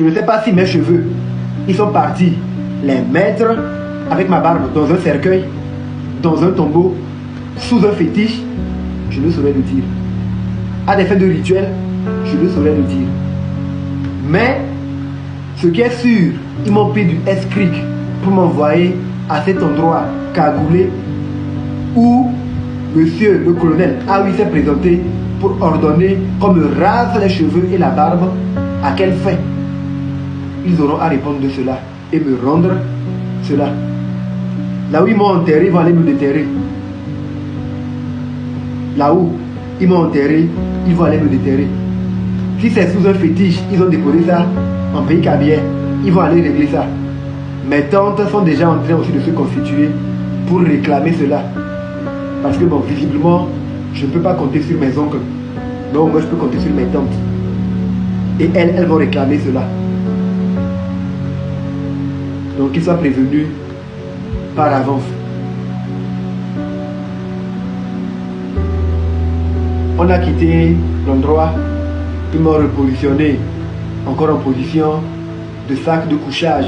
Je ne sais pas si mes cheveux, ils sont partis les mettre avec ma barbe dans un cercueil, dans un tombeau, sous un fétiche, je ne saurais le dire. À des fins de rituel, je ne saurais le dire. Mais, ce qui est sûr, ils m'ont pris du S-Creek pour m'envoyer à cet endroit cagoulé où monsieur le colonel Aoui s'est présenté pour ordonner qu'on me rase les cheveux et la barbe. À quelle fin? Ils auront à répondre de cela et me rendre cela. Là où ils m'ont enterré, ils vont aller me déterrer. Là où ils m'ont enterré, ils vont aller me déterrer. Si c'est sous un fétiche, ils ont déposé ça en pays cabier, ils vont aller régler ça. Mes tantes sont déjà en train aussi de se constituer pour réclamer cela. Parce que bon, visiblement, je ne peux pas compter sur mes oncles. Donc moi je peux compter sur mes tantes. Et elles vont réclamer cela. Donc qu'ils soient prévenus par avance. On a quitté l'endroit, ils m'ont repositionné encore en position de sac de couchage,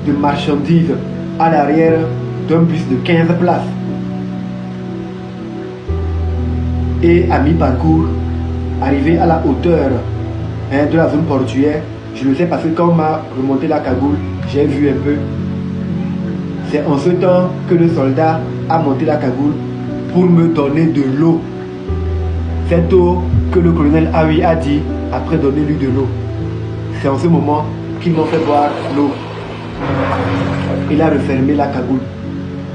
de marchandises à l'arrière d'un bus de 15 places. Et à mi-parcours, arrivé à la hauteur de la zone portuaire, je le sais parce que quand on m'a remonté la cagoule, j'ai vu un peu. C'est en ce temps que le soldat a monté la cagoule pour me donner de l'eau. Cette eau que le colonel Aoui a dit après donner lui de l'eau. C'est en ce moment qu'ils m'ont fait boire l'eau. Il a refermé la cagoule.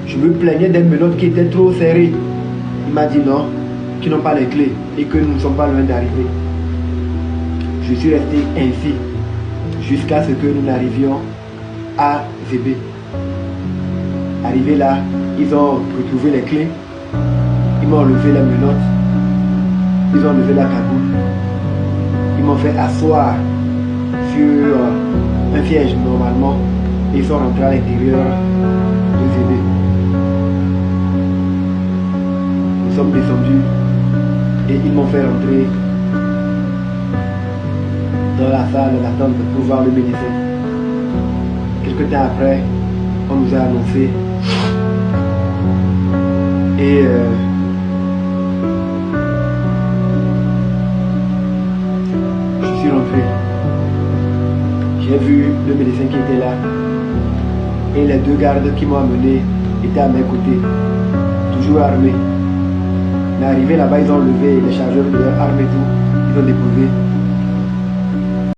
Je me plaignais des menottes qui étaient trop serrées. Il m'a dit non, qu'ils n'ont pas les clés et que nous ne sommes pas loin d'arriver. Je suis resté ainsi jusqu'à ce que nous n'arrivions à Zébé. Arrivé là, ils ont retrouvé les clés. Ils m'ont enlevé les menottes. Ils ont enlevé la cagoule. Ils m'ont fait asseoir sur un siège normalement. Et ils sont rentrés à l'intérieur de Zébé. Nous sommes descendus et ils m'ont fait rentrer dans la salle d'attente pour voir le médecin. Quelque temps après, on nous a annoncé et je suis rentré. J'ai vu le médecin qui était là et les deux gardes qui m'ont amené étaient à mes côtés, toujours armés. Mais arrivé là-bas, ils ont levé les chargeurs de leurs armes et tout, ils ont déposé.